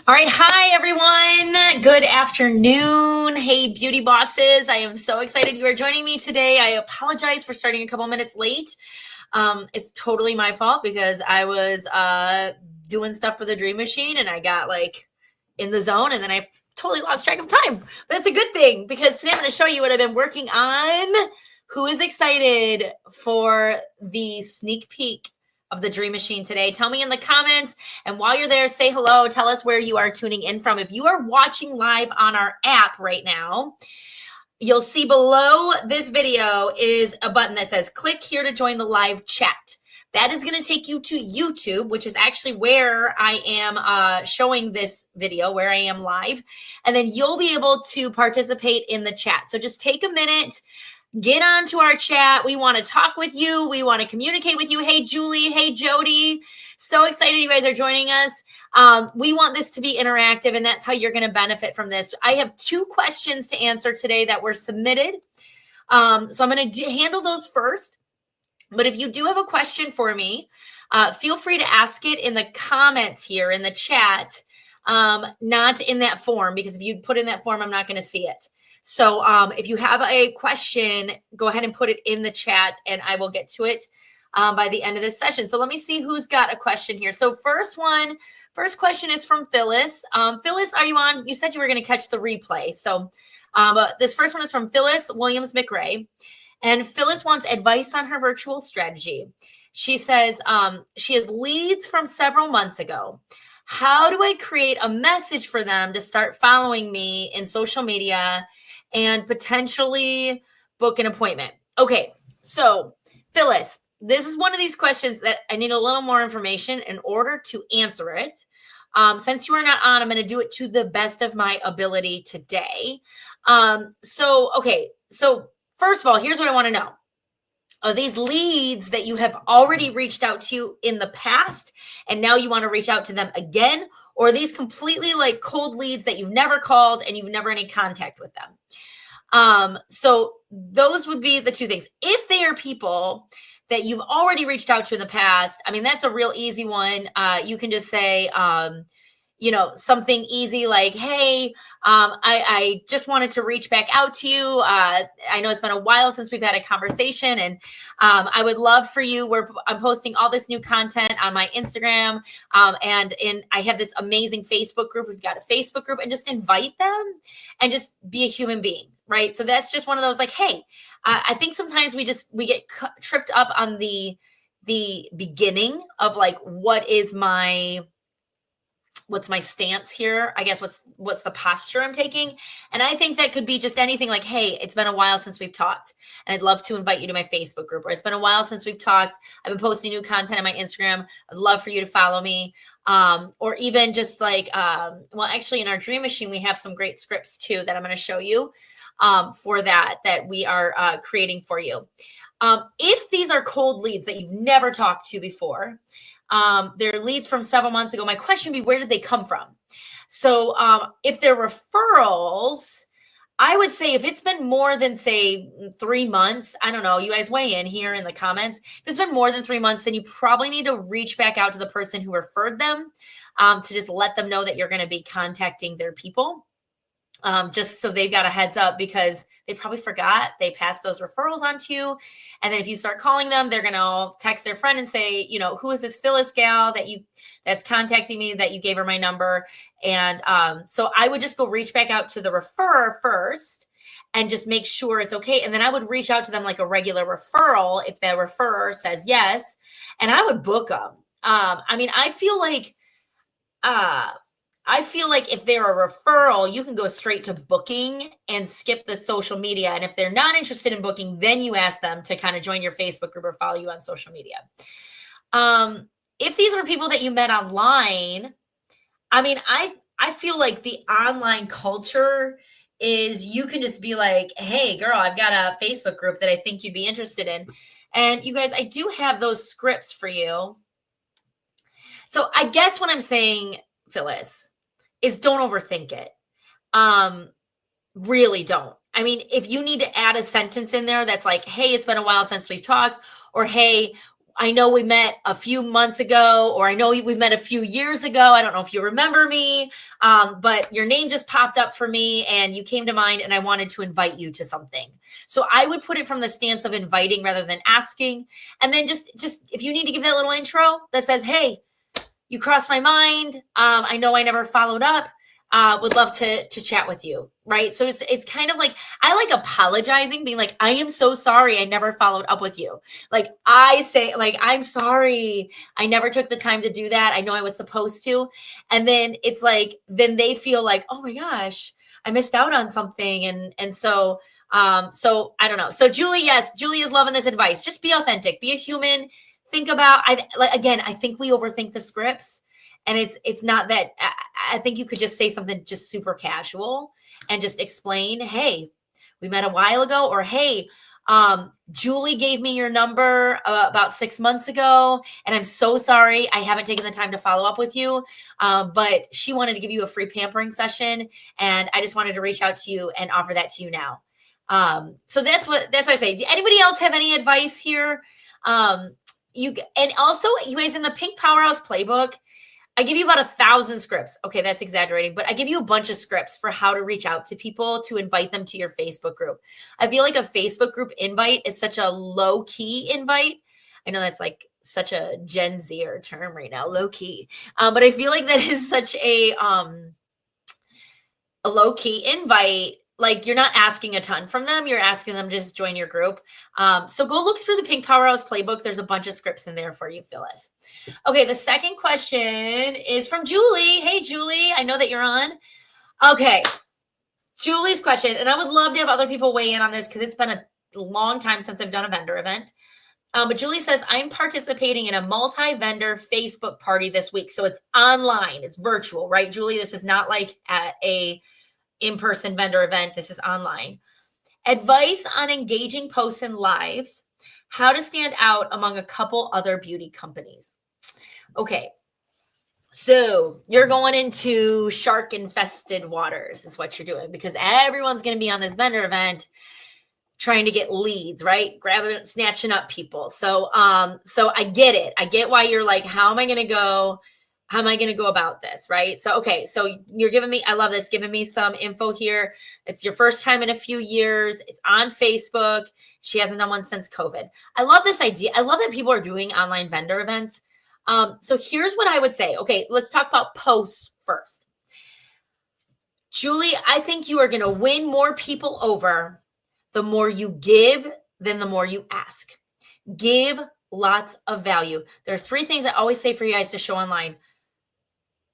All right. Hi, everyone. Good afternoon. Hey, beauty bosses. I am so excited you are joining me today. I apologize for starting a couple minutes late. It's totally my fault because I was doing stuff for the Dream Machine and I got in the zone and then I totally lost track of time. But that's a good thing because today I'm going to show you what I've been working on. Who is excited for the sneak peek of the Dream Machine today? Tell me in the comments. And while you're there, say hello. Tell us where you are tuning in from. If you are watching live on our app right now, you'll see below this video is a button that says click here to join the live chat. That is going to take you to YouTube, which is actually where I am showing this video, where I am live. And then you'll be able to participate in the chat. So just take a minute. Get onto our chat. We want to talk with you. We want to communicate with you. Hey, Julie. Hey, Jody. So excited you guys are joining us. We want this to be interactive, and that's how you're going to benefit from this. I have 2 questions to answer today that were submitted. So I'm going to handle those first. But if you do have a question for me, feel free to ask it in the comments here in the chat, not in that form, because if you put in that form, I'm not going to see it. So if you have a question, go ahead and put it in the chat and I will get to it by the end of this session. So let me see who's got a question here. So first question is from Phyllis. Phyllis, are you on? You said you were going to catch the replay. So this first one is from Phyllis Williams McRae. And Phyllis wants advice on her virtual strategy. She says she has leads from several months ago. How do I create a message for them to start following me in social media and potentially book an appointment? Okay, so Phyllis, this is one of these questions that I need a little more information in order to answer it. Since you are not on, I'm going to do it to the best of my ability today. So first of all, here's what I want to know. Are these leads that you have already reached out to in the past and now you want to reach out to them again? Or are these completely cold leads that you've never called and you've never any contact with them? So those would be the 2 things. If they are people that you've already reached out to in the past, I mean, that's a real easy one. You can just say, something easy like, hey, I just wanted to reach back out to you. I know it's been a while since we've had a conversation and I would love for you. I'm posting all this new content on my Instagram and I have this amazing Facebook group. We've got a Facebook group, and just invite them and just be a human being, right? So that's just one of those hey, I think sometimes we get tripped up on the beginning of what's my stance here? I guess what's the posture I'm taking? And I think that could be just anything like, hey, it's been a while since we've talked and I'd love to invite you to my Facebook group. Or it's been a while since we've talked. I've been posting new content on my Instagram. I'd love for you to follow me. Or even just actually in our Dream Machine, we have some great scripts too that I'm going to show you for that we are creating for you. If these are cold leads that you've never talked to before, they're leads from several months ago, my question would be, where did they come from? So if they're referrals, I would say if it's been more than, say, 3 months, I don't know, you guys weigh in here in the comments. If it's been more than 3 months, then you probably need to reach back out to the person who referred them to just let them know that you're going to be contacting their people. Just so they've got a heads up, because they probably forgot they passed those referrals on to you. And then if you start calling them, they're going to text their friend and say, who is this Phyllis gal that's contacting me that you gave her my number? And so I would just go reach back out to the referrer first and just make sure it's okay. And then I would reach out to them like a regular referral if the referrer says yes, and I would book them. I feel like if they're a referral, you can go straight to booking and skip the social media. And if they're not interested in booking, then you ask them to kind of join your Facebook group or follow you on social media. If these are people that you met online, I feel like the online culture is you can just be like, hey, girl, I've got a Facebook group that I think you'd be interested in. And you guys, I do have those scripts for you. So I guess what I'm saying, Phyllis, is don't overthink it. Really don't. If you need to add a sentence in there that's like, hey, it's been a while since we've talked, or hey, I know we met a few months ago, or I know we met a few years ago. I don't know if you remember me, but your name just popped up for me and you came to mind and I wanted to invite you to something. So I would put it from the stance of inviting rather than asking. And then just if you need to give that little intro that says, hey, you crossed my mind. I know I never followed up. Would love to chat with you, right? So it's kind of like, I like apologizing, being like, I am so sorry I never followed up with you. Like I say, like, I'm sorry I never took the time to do that. I know I was supposed to. And then it's like, then they feel like, oh my gosh, I missed out on something. And so I don't know. So Julie, yes, Julie is loving this advice. Just be authentic, be a human. Think about, I think we overthink the scripts. And it's not that. I think you could just say something just super casual and just explain, hey, we met a while ago, or hey, Julie gave me your number about 6 months ago, and I'm so sorry I haven't taken the time to follow up with you, but she wanted to give you a free pampering session, and I just wanted to reach out to you and offer that to you now. So that's what I say. Do anybody else have any advice here? And also, you guys, in the Pink Powerhouse Playbook, I give you about 1,000 scripts. Okay, that's exaggerating, but I give you a bunch of scripts for how to reach out to people to invite them to your Facebook group. I feel like a Facebook group invite is such a low-key invite. I know that's like such a Gen Zer term right now, low-key. But I feel like that is such a low-key invite. Like, you're not asking a ton from them. You're asking them to just join your group. So go look through the Pink Powerhouse Playbook. There's a bunch of scripts in there for you, Phyllis. Okay, the second question is from Julie. Hey, Julie, I know that you're on. Okay, Julie's question, and I would love to have other people weigh in on this because it's been a long time since I've done a vendor event. But Julie says, I'm participating in a multi-vendor Facebook party this week. So it's online, it's virtual, right, Julie? This is not like at a in-person vendor event. This is online. Advice on engaging posts and lives, how to stand out among a couple other beauty companies. Okay, so you're going into shark infested waters is what you're doing, because everyone's going to be on this vendor event trying to get leads, right? Grabbing, snatching up people. So I get it. I get why you're like, how am I going to go about this, right? So, okay, so you're giving me, I love this, giving me some info here. It's your first time in a few years. It's on Facebook. She hasn't done one since COVID. I love this idea. I love that people are doing online vendor events. So here's what I would say. Okay, let's talk about posts first. Julie, I think you are going to win more people over the more you give than the more you ask. Give lots of value. There are 3 things I always say for you guys to show online.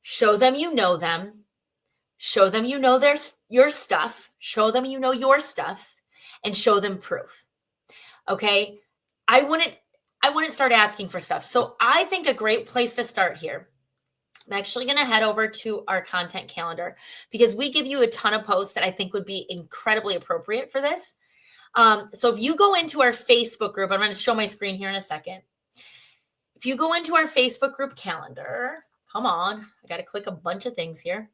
Show them you know them. Show them you know your stuff. Show them you know your stuff. And show them proof. Okay? I wouldn't start asking for stuff. So I think a great place to start here, I'm actually going to head over to our content calendar, because we give you a ton of posts that I think would be incredibly appropriate for this. So if you go into our Facebook group, I'm going to show my screen here in a second. If you go into our Facebook group calendar, come on, I got to click a bunch of things here.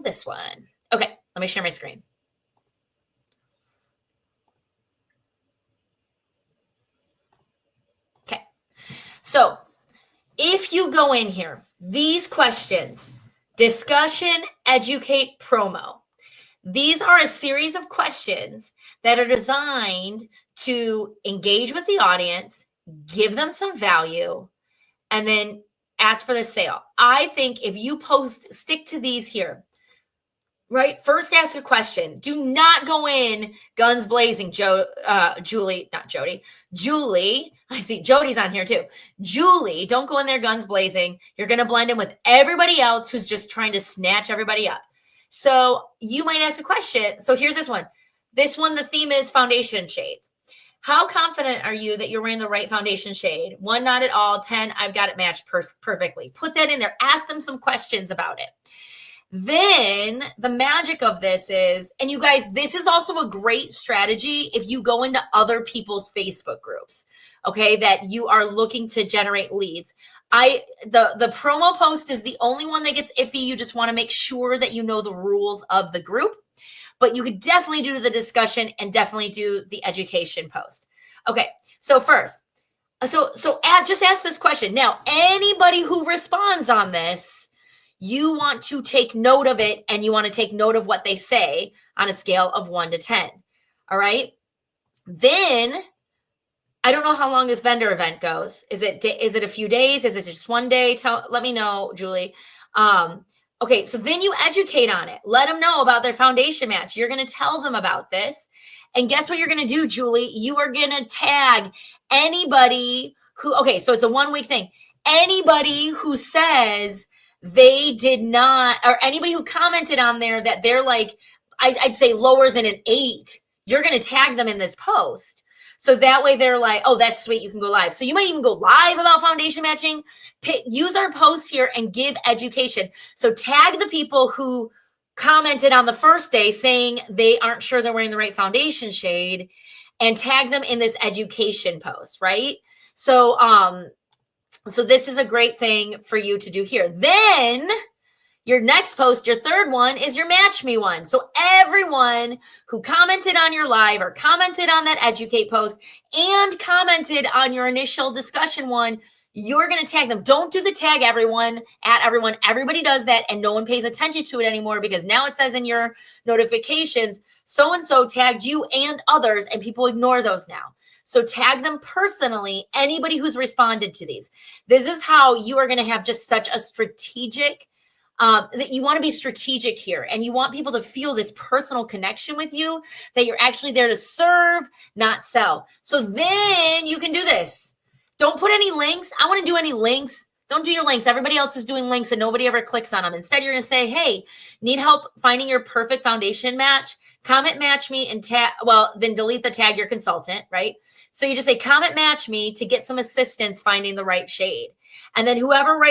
This one. Okay, let me share my screen. Okay, so if you go in here, these questions, discussion, educate, promo. These are a series of questions that are designed to engage with the audience, give them some value, and then ask for the sale. I think if you stick to these here, right? First, ask a question. Do not go in guns blazing, Julie. I see Jody's on here too. Julie, don't go in there guns blazing. You're going to blend in with everybody else who's just trying to snatch everybody up. So you might ask a question. So here's this one. This one, the theme is foundation shades. How confident are you that you're wearing the right foundation shade? 1, not at all. 10, I've got it matched perfectly. Put that in there. Ask them some questions about it. Then the magic of this is, and you guys, this is also a great strategy if you go into other people's Facebook groups, okay, that you are looking to generate leads. The promo post is the only one that gets iffy. You just want to make sure that you know the rules of the group, but you could definitely do the discussion and definitely do the education post. Okay, so first, just ask this question. Now, anybody who responds on this, you want to take note of it, and you want to take note of what they say on a scale of 1 to 10. All right. Then I don't know how long this vendor event goes. Is it a few days? Is it just one day? Let me know, Julie. Okay, so then you educate on it. Let them know about their foundation match. You're going to tell them about this. And guess what you're going to do, Julie? You are going to tag anybody who, okay, so it's a 1 week thing. Anybody who says they did not, or anybody who commented on there that they're like, I'd say lower than an 8, you're going to tag them in this post. So that way they're like, oh, that's sweet, you can go live. So you might even go live about foundation matching. Use our posts here and give education. So tag the people who commented on the first day saying they aren't sure they're wearing the right foundation shade, and tag them in this education post, right? So, so this is a great thing for you to do here. Then your next post, your third one, is your Match Me one. So everyone who commented on your live or commented on that educate post and commented on your initial discussion one, you're going to tag them. Don't do the tag everyone at everyone. Everybody does that, and no one pays attention to it anymore, because now it says in your notifications, so-and-so tagged you and others, and people ignore those now. So tag them personally, anybody who's responded to these. This is how you are going to have just such a strategic, that you want to be strategic here, and you want people to feel this personal connection with you, that you're actually there to serve, not sell. So then you can do this. Don't put any links. I want to do any links. Don't do your links. Everybody else is doing links and nobody ever clicks on them. Instead, you're going to say, hey, need help finding your perfect foundation match? Comment match me and tag, well, then delete the tag your consultant, right? So you just say, comment match me to get some assistance finding the right shade. And then whoever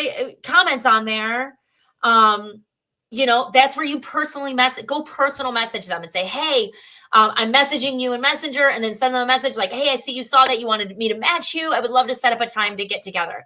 comments on there, you know, that's where you personally go personal message them and say, hey, I'm messaging you in Messenger, and then send them a message like, hey, I see you saw that you wanted me to match you. I would love to set up a time to get together.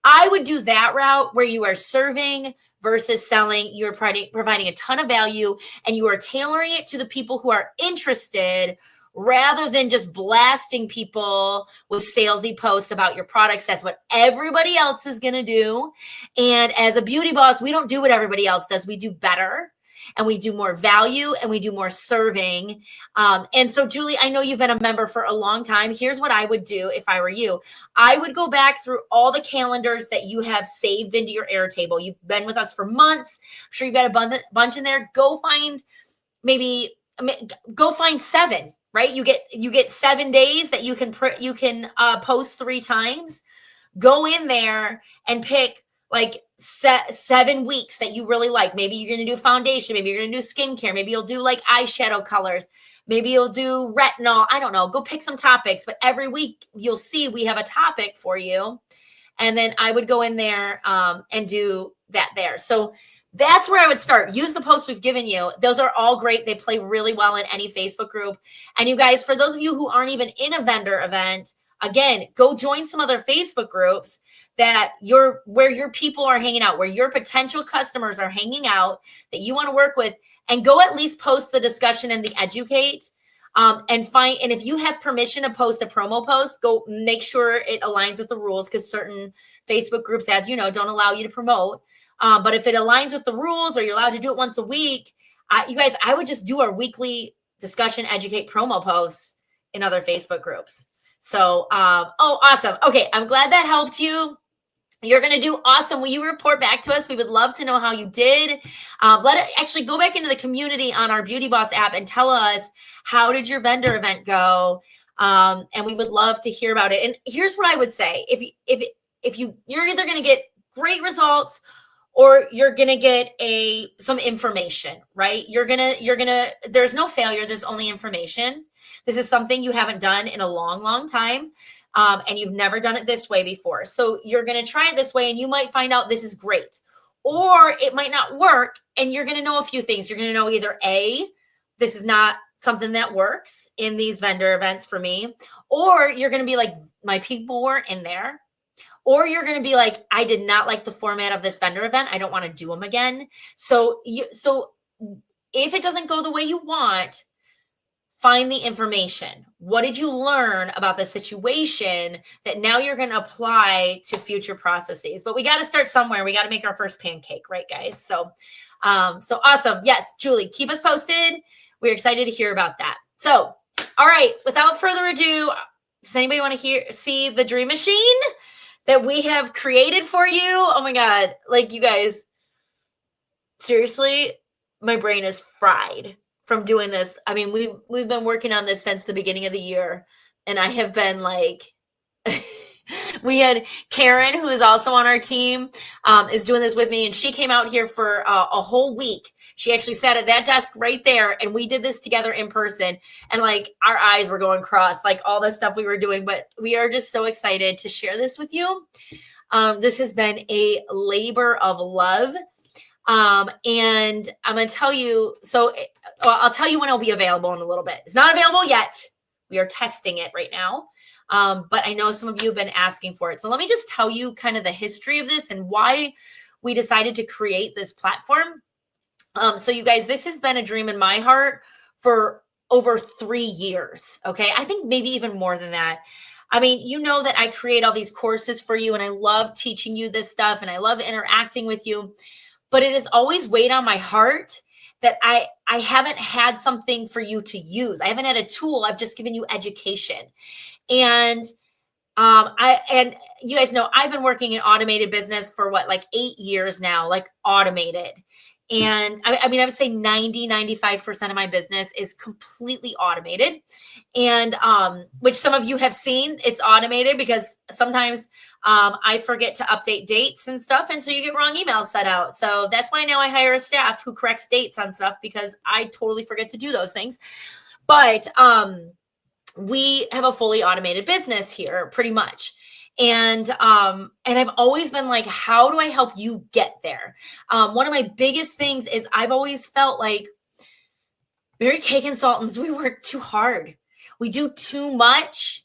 I would do that route where you are serving versus selling. You're providing a ton of value, and you are tailoring it to the people who are interested, rather than just blasting people with salesy posts about your products. That's what everybody else is going to do. And as a beauty boss, we don't do what everybody else does. We do better, and we do more value, and we do more serving. And so, Julie, I know you've been a member for a long time. Here's what I would do if I were you. I would go back through all the calendars that you have saved into your Airtable. You've been with us for months. I'm sure you've got a bunch in there. Go find seven. Right? You get 7 days that you can post 3 times. Go in there and pick like 7 weeks that you really like. Maybe you're going to do foundation. Maybe you're going to do skincare. Maybe you'll do like eyeshadow colors. Maybe you'll do retinol. I don't know. Go pick some topics. But every week you'll see we have a topic for you. And then I would go in there and do that there. So that's where I would start. Use the posts we've given you. Those are all great. They play really well in any Facebook group. And you guys, for those of you who aren't even in a vendor event, again, go join some other Facebook groups where your people are hanging out, where your potential customers are hanging out that you want to work with, and go at least post the discussion and the educate. And if you have permission to post a promo post, go make sure it aligns with the rules, because certain Facebook groups, as you know, don't allow you to promote. But if it aligns with the rules, or you're allowed to do it once a week, you guys, I would just do our weekly discussion, educate promo posts in other Facebook groups. So, oh, awesome. Okay. I'm glad that helped you. You're going to do awesome. Will you report back to us? We would love to know how you did. Actually go back into the community on our Beauty Boss app and tell us, how did your vendor event go? And we would love to hear about it. And here's what I would say. You're either going to get great results, or you're going to get some information, right? There's no failure. There's only information. This is something you haven't done in a long, long time. And you've never done it this way before. So you're going to try it this way, and you might find out this is great, or it might not work. And you're going to know a few things. You're going to know either A, this is not something that works in these vendor events for me, or you're going to be like, my people weren't in there. Or you're going to be like, I did not like the format of this vendor event. I don't want to do them again. So if it doesn't go the way you want, find the information. What did you learn about the situation that now you're going to apply to future processes? But we got to start somewhere. We got to make our first pancake, right, guys? So awesome. Yes, Julie, keep us posted. We're excited to hear about that. So, all right, without further ado, does anybody want to see the dream machine that we have created for you? Oh my God, like you guys, seriously, my brain is fried from doing this. I mean, we've been working on this since the beginning of the year, and I have been like, we had Karen, who is also on our team, is doing this with me, and she came out here for a whole week. She actually sat at that desk right there, and we did this together in person, and like our eyes were going cross, like all the stuff we were doing, but we are just so excited to share this with you. This has been a labor of love. And I'm going to tell you, I'll tell you when it'll be available in a little bit. It's not available yet. We are testing it right now. But I know some of you have been asking for it. So let me just tell you kind of the history of this and why we decided to create this platform. So you guys, this has been a dream in my heart for over 3 years. Okay. I think maybe even more than that. I mean, you know that I create all these courses for you and I love teaching you this stuff and I love interacting with you. But it has always weighed on my heart that I haven't had something for you to use. I haven't had a tool. I've just given you education. And and you guys know I've been working in automated business for like 8 years now, like automated. And I mean, I would say 95% of my business is completely automated. And which some of you have seen, it's automated because sometimes I forget to update dates and stuff. And so you get wrong emails sent out. So that's why now I hire a staff who corrects dates on stuff because I totally forget to do those things. But we have a fully automated business here pretty much. And I've always been like, how do I help you get there? One of my biggest things is I've always felt like Mary Kay Consultants, we work too hard. We do too much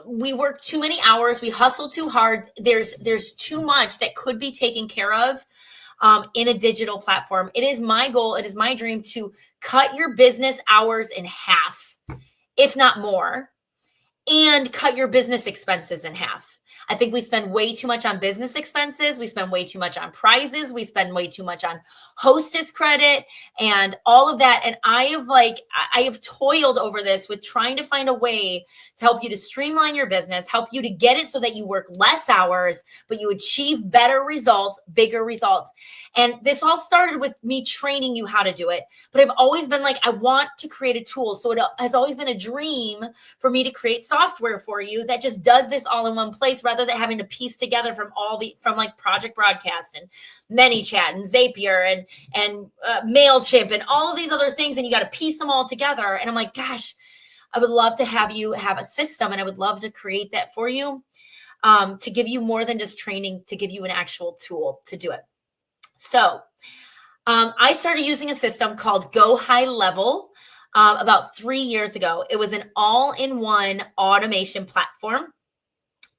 we work too many hours. We hustle too hard. There's too much that could be taken care of in a digital platform. It is my goal. It is my dream to cut your business hours in half, if not more, and cut your business expenses in half. I think we spend way too much on business expenses. We spend way too much on prizes. We spend way too much on hostess credit and all of that. And I have toiled over this with trying to find a way to help you to streamline your business, help you to get it so that you work less hours, but you achieve better results, bigger results. And this all started with me training you how to do it. But I've always been like, I want to create a tool. So it has always been a dream for me to create software for you that just does this all in one place rather than having to piece together from like Project Broadcast and ManyChat and Zapier and MailChimp and all of these other things. And you got to piece them all together. And I'm like, gosh, I would love to have you have a system and I would love to create that for you to give you more than just training, to give you an actual tool to do it. So I started using a system called Go High Level about 3 years ago. It was an all-in-one automation platform.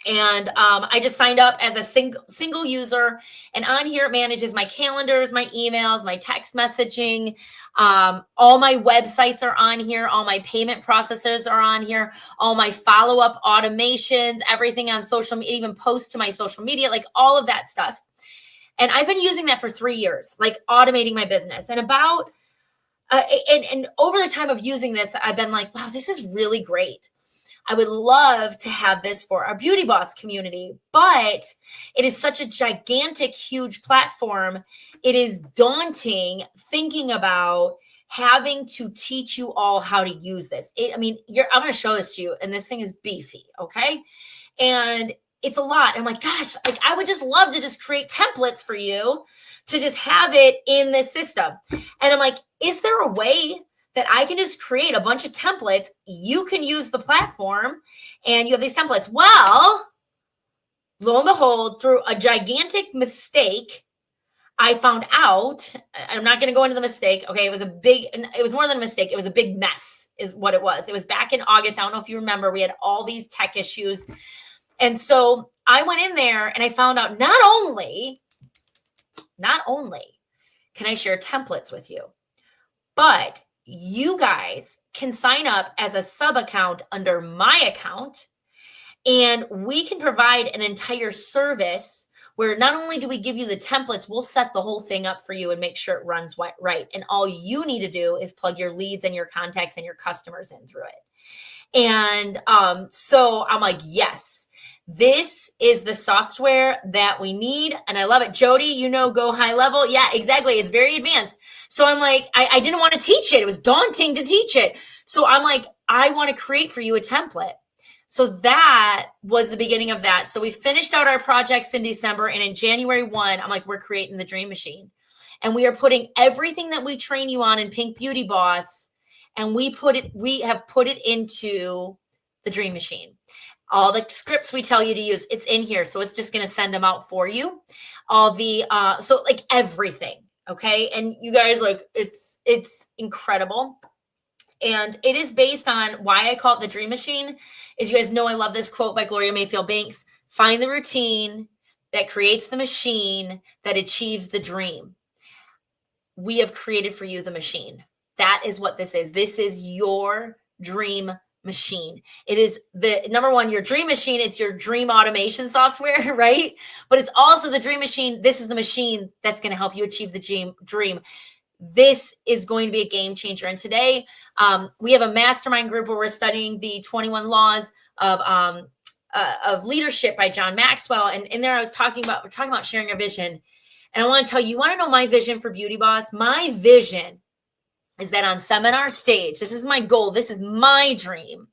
And I just signed up as a single user. And on here, it manages my calendars, my emails, my text messaging. All my websites are on here. All my payment processors are on here. All my follow-up automations, everything on social media, even posts to my social media, like all of that stuff. And I've been using that for 3 years, like automating my business. And about, and over the time of using this, I've been like, wow, this is really great. I would love to have this for our Beauty Boss community, but it is such a gigantic, huge platform. It is daunting thinking about having to teach you all how to use this. I'm going to show this to you, and this thing is beefy, okay? And it's a lot. I'm like, gosh, like I would just love to just create templates for you to just have it in this system. And I'm like, is there a way that I can just create a bunch of templates? You can use the platform and you have these templates. Well, lo and behold, through a gigantic mistake, I found out, I'm not going to go into the mistake. Okay. It was more than a mistake. It was a big mess is what it was. It was back in August. I don't know if you remember, we had all these tech issues. And so I went in there and I found out not only can I share templates with you, but you guys can sign up as a sub account under my account, and we can provide an entire service where not only do we give you the templates, we'll set the whole thing up for you and make sure it runs right. And all you need to do is plug your leads and your contacts and your customers in through it. And so I'm like, yes, this is the software that we need. And I love it. Jody, go high level. Yeah, exactly. It's very advanced. So I'm like, I didn't want to teach it. It was daunting to teach it. So I'm like, I want to create for you a template. So that was the beginning of that. So we finished out our projects in December, and in January 1, I'm like, we're creating the Dream Machine. And we are putting everything that we train you on in Pink Beauty Boss, and we have put it into the Dream Machine. All the scripts we tell you to use, it's in here. So it's just going to send them out for you. All the, so like everything. Okay. And you guys, like, it's incredible. And it is based on why I call it the Dream Machine. Is, you guys know I love this quote by Gloria Mayfield Banks: find the routine that creates the machine that achieves the dream. We have created for you the machine. That is what this is. This is your dream machine. It is the number one, your dream machine. It's your dream automation software, right? But it's also the Dream Machine. This is the machine that's going to help you achieve the dream. This is going to be a game changer. And today we have a mastermind group where we're studying the 21 laws of leadership by John Maxwell. And in there, we're talking about sharing our vision. And I want to tell you, you want to know my vision for Beauty Boss? My vision is that on seminar stage, this is my goal, this is my dream,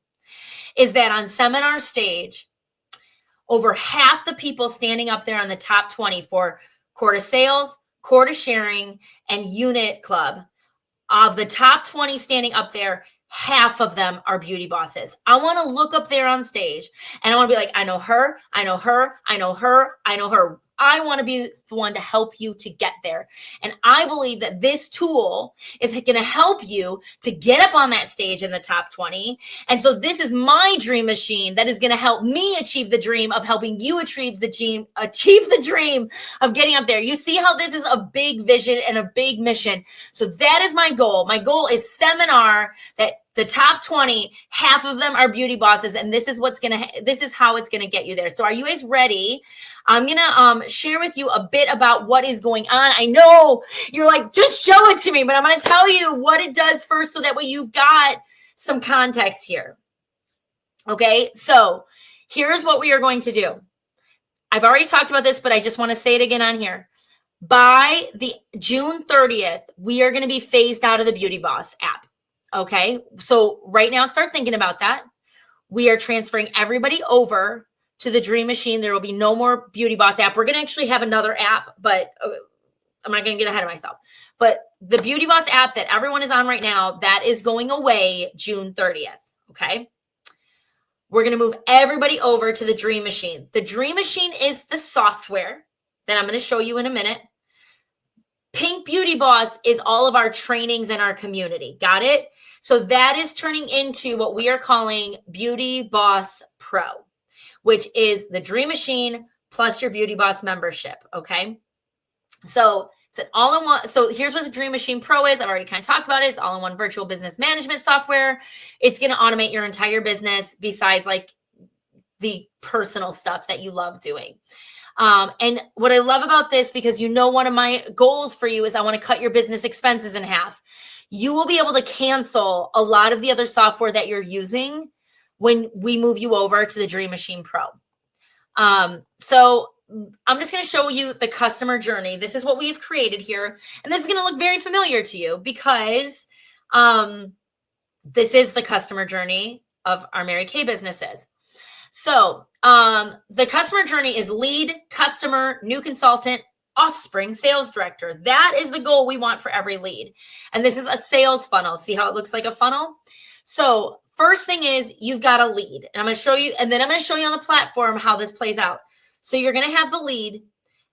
is that on seminar stage, over half the people standing up there on the top 20 for core to sales, core to sharing, and unit club, of the top 20 standing up there, half of them are beauty bosses. I want to look up there on stage and I want to be like, I know her, I know her, I know her, I know her. I want to be the one to help you to get there. And I believe that this tool is going to help you to get up on that stage in the top 20. And so this is my dream machine that is going to help me achieve the dream of helping you achieve the dream of getting up there. You see how this is a big vision and a big mission. So that is my goal. My goal is seminar that the top 20, half of them are beauty bosses. And this is how it's going to get you there. So are you guys ready? I'm going to share with you a bit about what is going on. I know you're like, just show it to me, but I'm going to tell you what it does first so that way you've got some context here. Okay, so here's what we are going to do. I've already talked about this, but I just want to say it again on here. By the June 30th, we are going to be phased out of the Beauty Boss app. Okay, so right now, start thinking about that. We are transferring everybody over to the Dream Machine. There will be no more Beauty Boss app. We're going to actually have another app, but I'm not going to get ahead of myself. But the Beauty Boss app that everyone is on right now, that is going away June 30th. Okay, we're going to move everybody over to the Dream Machine. The Dream Machine is the software that I'm going to show you in a minute. Pink Beauty Boss is all of our trainings and our community. Got it? So that is turning into what we are calling Beauty Boss Pro, which is the Dream Machine plus your Beauty Boss membership. Okay. So it's an all-in-one. So here's what the Dream Machine Pro is. I've already kind of talked about it. It's all-in-one virtual business management software. It's going to automate your entire business besides like the personal stuff that you love doing. And what I love about this, because one of my goals for you is I want to cut your business expenses in half. You will be able to cancel a lot of the other software that you're using when we move you over to the Dream Machine Pro. So I'm just going to show you the customer journey. This is what we've created here. And this is going to look very familiar to you because this is the customer journey of our Mary Kay businesses. So the customer journey is lead, customer, new consultant, offspring, sales director. That is the goal we want for every lead. And this is a sales funnel. See how it looks like a funnel? So first thing is you've got a lead. And I'm going to show you, and then I'm going to show you on the platform how this plays out. So you're going to have the lead,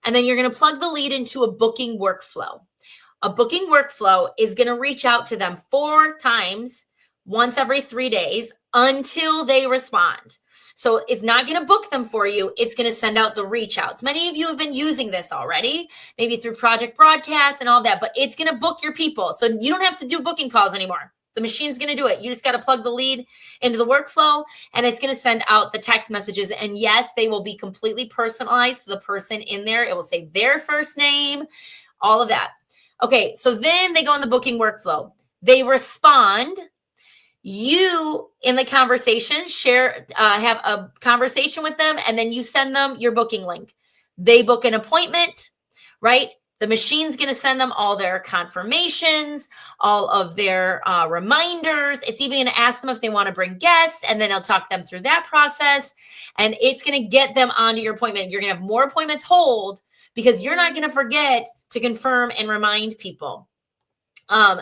and then you're going to plug the lead into a booking workflow. A booking workflow is going to reach out to them 4 times, once every 3 days, until they respond. So it's not going to book them for you. It's going to send out the reach outs. Many of you have been using this already, maybe through Project Broadcast and all that, but it's going to book your people. So you don't have to do booking calls anymore. The machine's going to do it. You just got to plug the lead into the workflow, and it's going to send out the text messages. And yes, they will be completely personalized to the person in there. It will say their first name, all of that. Okay, so then they go in the booking workflow. They respond. You, in the conversation, have a conversation with them, and then you send them your booking link. They book an appointment, right? The machine's going to send them all their confirmations, all of their reminders. It's even going to ask them if they want to bring guests, and then it'll talk them through that process. And it's going to get them onto your appointment. You're going to have more appointments hold because you're not going to forget to confirm and remind people.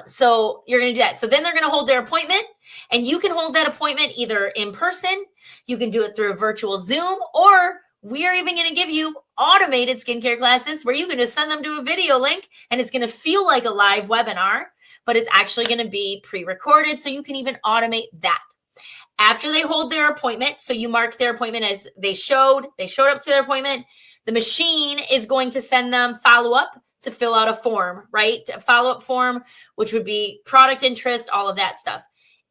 So you're going to do that. So then they're going to hold their appointment, and you can hold that appointment either in person. You can do it through a virtual Zoom, or we are even going to give you automated skincare classes where you can just send them to a video link, and it's going to feel like a live webinar, but it's actually going to be pre-recorded. So you can even automate that. After they hold their appointment, so you mark their appointment as they showed up to their appointment, the machine is going to send them follow-up to fill out a form, right? A follow-up form, which would be product interest, all of that stuff.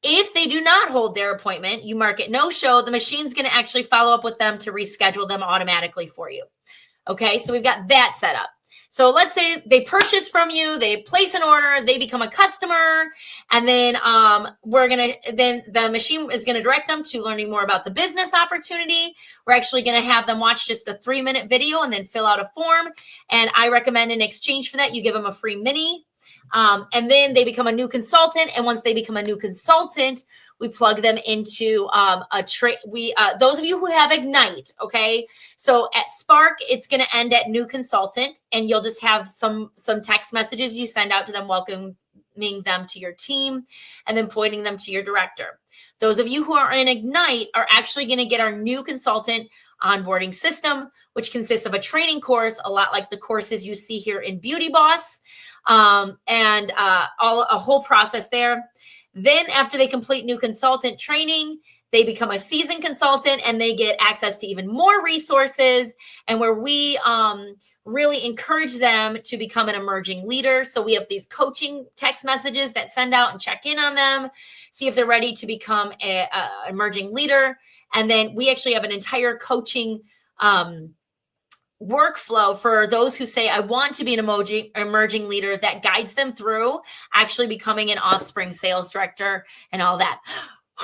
If they do not hold their appointment, you mark it no-show, the machine's going to actually follow up with them to reschedule them automatically for you. Okay, so we've got that set up. So let's say they purchase from you, they place an order, they become a customer, and then the machine is going to direct them to learning more about the business opportunity. We're actually going to have them watch just a 3-minute video and then fill out a form. And I recommend in exchange for that, you give them a free mini. And then they become a new consultant. And once they become a new consultant, we plug them into those of you who have Ignite, okay? So at Spark, it's going to end at new consultant, and you'll just have some text messages you send out to them welcoming them to your team and then pointing them to your director. Those of you who are in Ignite are actually going to get our new consultant onboarding system, which consists of a training course, a lot like the courses you see here in Beauty Boss, and a whole process there. Then after they complete new consultant training, they become a seasoned consultant, and they get access to even more resources, and where we really encourage them to become an emerging leader. So we have these coaching text messages that send out and check in on them, see if they're ready to become an emerging leader. And then we actually have an entire coaching workflow for those who say, I want to be an emerging leader, that guides them through actually becoming an Offspring sales director and all that.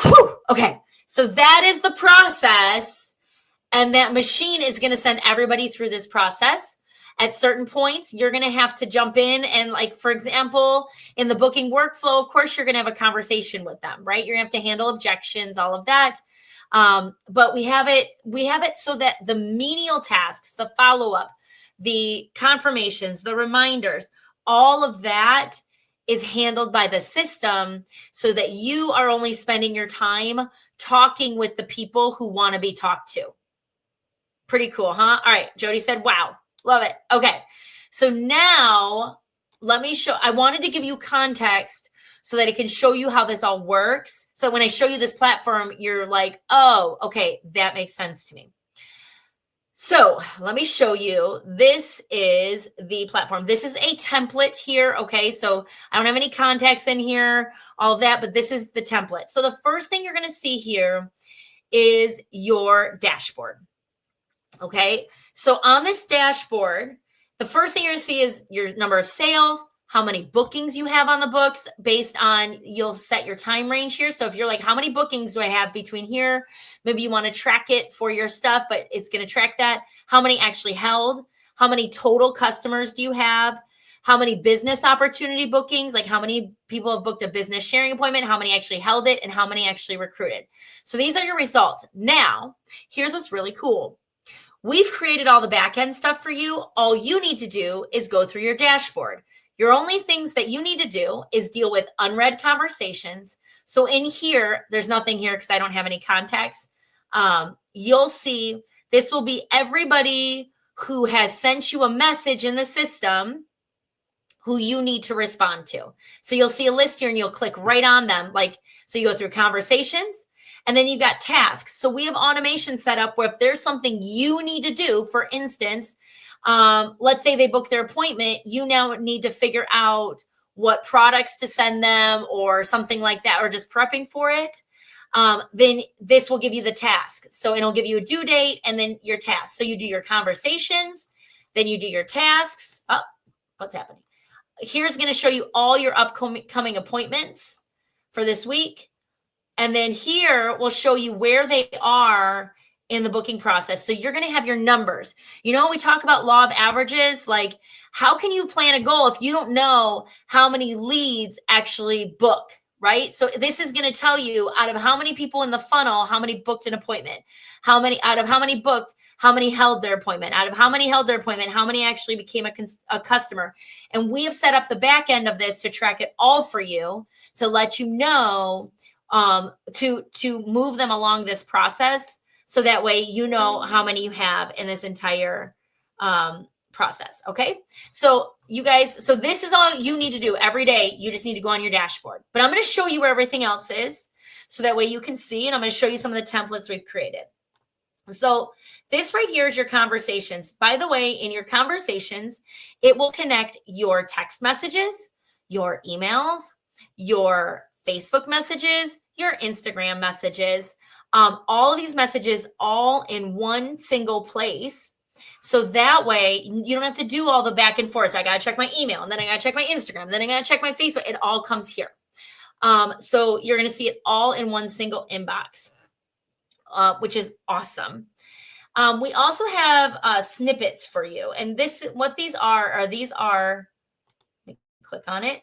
Whew. Okay. So that is the process. And that machine is going to send everybody through this process. At certain points, you're going to have to jump in and, like, for example, in the booking workflow, of course, you're going to have a conversation with them, right? You're going to have to handle objections, all of that. But we have it so that the menial tasks, the follow-up, the confirmations, the reminders, all of that is handled by the system so that you are only spending your time talking with the people who want to be talked to. Pretty cool, huh? All right. Jody said, wow, love it. Okay. So now let me I wanted to give you context so that it can show you how this all works. So when I show you this platform, you're like, oh, okay, that makes sense to me. So let me show you. This is the platform. This is a template here. Okay, so I don't have any contacts in here, all of that, but this is the template. So the first thing you're going to see here is your dashboard. Okay, so on this dashboard, the first thing you're going to see is your number of sales, how many bookings you have on the books based on, you'll set your time range here. So if you're like, how many bookings do I have between here? Maybe you want to track it for your stuff, but it's going to track that. How many actually held? How many total customers do you have? How many business opportunity bookings? Like how many people have booked a business sharing appointment? How many actually held it? And how many actually recruited? So these are your results. Now, here's what's really cool. We've created all the back-end stuff for you. All you need to do is go through your dashboard. Your only things that you need to do is deal with unread conversations. So in here, there's nothing here because I don't have any contacts. You'll see this will be everybody who has sent you a message in the system who you need to respond to. So you'll see a list here and you'll click right on them. So you go through conversations and then you got tasks. So we have automation set up where if there's something you need to do, for instance, let's say they book their appointment, you now need to figure out what products to send them or something like that, or just prepping for it, then this will give you the task. So it'll give you a due date and then your task. So you do your conversations, then you do your tasks. Oh, what's happening? Here's going to show you all your upcoming appointments for this week. And then here we'll show you where they are in the booking process. So you're going to have your numbers. You know, we talk about law of averages, like how can you plan a goal if you don't know how many leads actually book, right? So this is going to tell you out of how many people in the funnel, how many booked an appointment, out of how many booked, how many held their appointment, out of how many held their appointment, how many actually became a customer. And we have set up the back end of this to track it all for you, to let you know, to move them along this process. So that way, you know how many you have in this entire process. Okay. So you guys, so this is all you need to do every day. You just need to go on your dashboard, but I'm going to show you where everything else is. So that way you can see, and I'm going to show you some of the templates we've created. So this right here is your conversations. By the way, in your conversations, it will connect your text messages, your emails, your Facebook messages, your Instagram messages, all of these messages all in one single place. So that way you don't have to do all the back and forth. So I got to check my email, and then I got to check my Instagram, and then I got to check my Facebook. It all comes here. So you're going to see it all in one single inbox, which is awesome. We also have snippets for you. And what these are, let me click on it.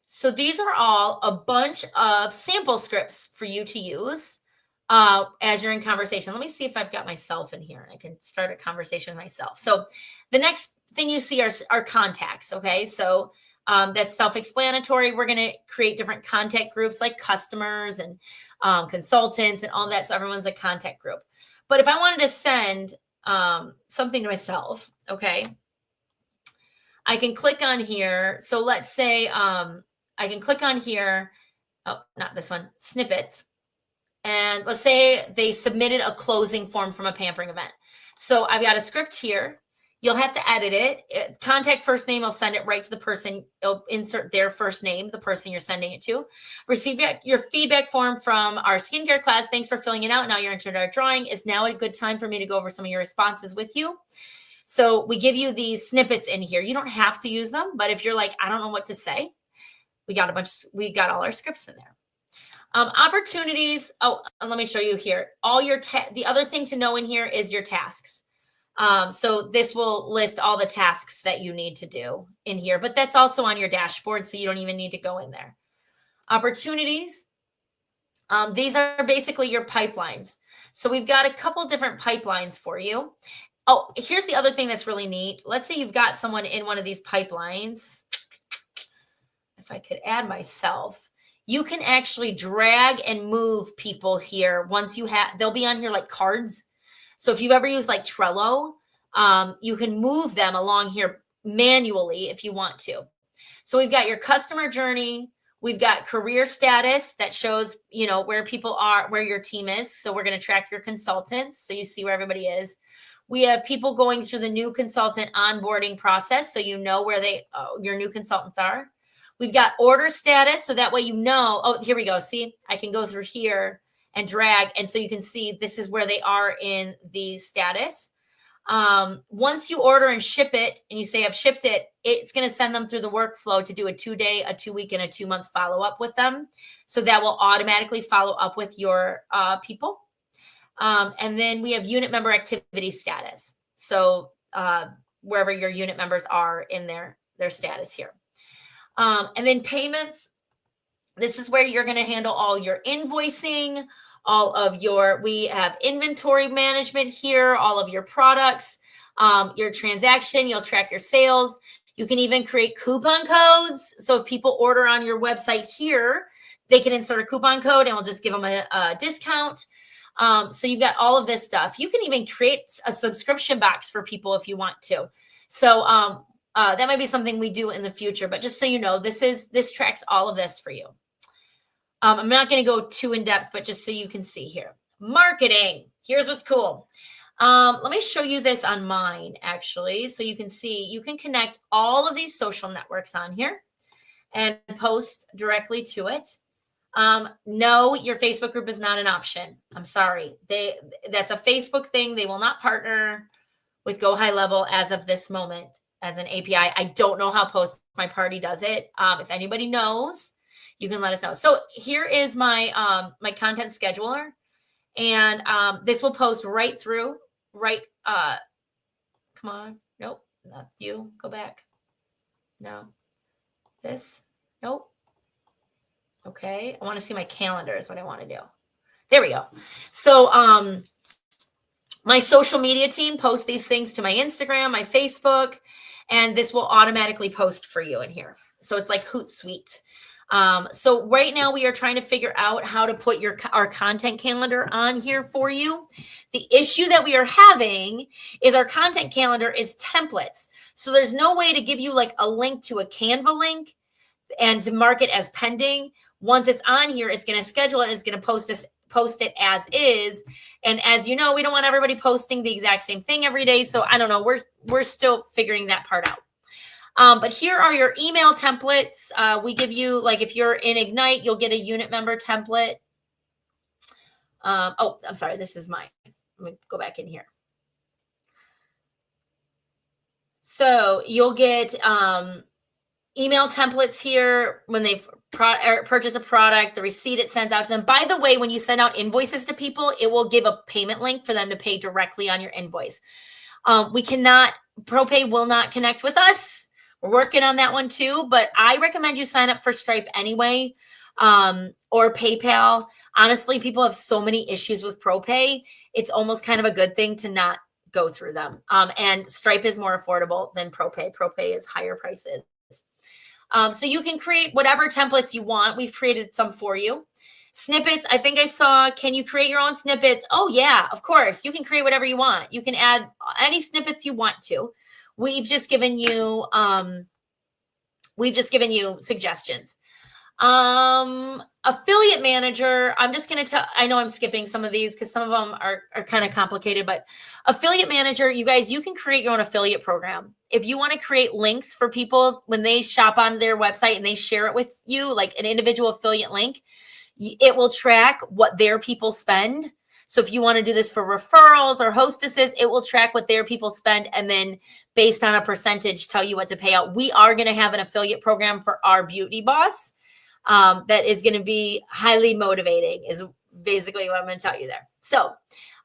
So these are all a bunch of sample scripts for you to use as you're in conversation. Let me see if I've got myself in here. I can start a conversation with myself. So the next thing you see are contacts. Okay. So that's self-explanatory. We're going to create different contact groups like customers and consultants and all that. So everyone's a contact group. But if I wanted to send something to myself, okay, I can click on here. So let's say I can click on here. Oh, not this one, snippets. And let's say they submitted a closing form from a pampering event. So I've got a script here. You'll have to edit it. Contact first name, I'll send it right to the person. It'll insert their first name, the person you're sending it to. Receive your feedback form from our skincare class. Thanks for filling it out. Now you're entered our drawing. Is now a good time for me to go over some of your responses with you? So we give you these snippets in here. You don't have to use them, but if you're like, I don't know what to say, we got all our scripts in there. Opportunities. Oh, and let me show you here. The other thing to know in here is your tasks. So this will list all the tasks that you need to do in here, but that's also on your dashboard. So you don't even need to go in there. Opportunities. These are basically your pipelines. So we've got a couple different pipelines for you. Oh, here's the other thing that's really neat. Let's say you've got someone in one of these pipelines. If I could add myself, you can actually drag and move people here. They'll be on here like cards. So if you've ever used like Trello, you can move them along here manually if you want to. So we've got your customer journey. We've got career status that shows, where people are, where your team is. So we're going to track your consultants. So you see where everybody is. We have people going through the new consultant onboarding process. So you know where your new consultants are. We've got order status. So that way, oh, here we go. See, I can go through here and drag. And so you can see this is where they are in the status. Once you order and ship it and you say, I've shipped it, it's going to send them through the workflow to do a 2-day, a 2-week, and a 2-month follow-up with them. So that will automatically follow up with your people. And then we have unit member activity status. So wherever your unit members are in their status here. And then payments. This is where you're going to handle all your invoicing, we have inventory management here, all of your products, your transaction, you'll track your sales. You can even create coupon codes. So if people order on your website here, they can insert a coupon code and we'll just give them a discount. So you've got all of this stuff. You can even create a subscription box for people if you want to. So that might be something we do in the future, but just so you know, this tracks all of this for you. I'm not going to go too in depth, but just so you can see here. Marketing. Here's what's cool. Let me show you this on mine, actually, so you can see you can connect all of these social networks on here. and post directly to it. No, your Facebook group is not an option. I'm sorry. That's a Facebook thing. They will not partner with Go High Level as of this moment as an API. I don't know how Post My Party does it. If anybody knows, you can let us know. So here is my my content scheduler, and this will post right through. Come on. Nope, not you. Go back. No. This. Nope. Okay. I want to see my calendar is what I want to do. There we go. So my social media team posts these things to my Instagram, my Facebook, and this will automatically post for you in here. So it's like Hootsuite. So right now we are trying to figure out how to put our content calendar on here for you. The issue that we are having is our content calendar is templates. So there's no way to give you like a link to a Canva link and to mark it as pending. Once it's on here, it's going to schedule it. It's going to post it as is. And as you know, we don't want everybody posting the exact same thing every day. So I don't know. We're still figuring that part out. But here are your email templates. We give you, like, if you're in Ignite, you'll get a unit member template. Oh, I'm sorry. This is mine. Let me go back in here. So you'll get email templates here when they purchase a product, the receipt it sends out to them. By the way, when you send out invoices to people, it will give a payment link for them to pay directly on your invoice. ProPay will not connect with us. We're working on that one too, but I recommend you sign up for Stripe anyway, or PayPal. Honestly, people have so many issues with ProPay. It's almost kind of a good thing to not go through them. And Stripe is more affordable than ProPay. ProPay is higher prices. So you can create whatever templates you want. We've created some for you. Snippets, I think I saw, can you create your own snippets? Oh yeah, of course. You can create whatever you want. You can add any snippets you want to. We've just given you suggestions. Affiliate manager, I'm just going to tell, I know I'm skipping some of these because some of them are kind of complicated, but affiliate manager, you guys, you can create your own affiliate program. If you want to create links for people when they shop on their website and they share it with you, like an individual affiliate link, it will track what their people spend. So if you want to do this for referrals or hostesses, it will track what their people spend and then based on a percentage, tell you what to pay out. We are going to have an affiliate program for our beauty boss that is going to be highly motivating is basically what I'm going to tell you there. So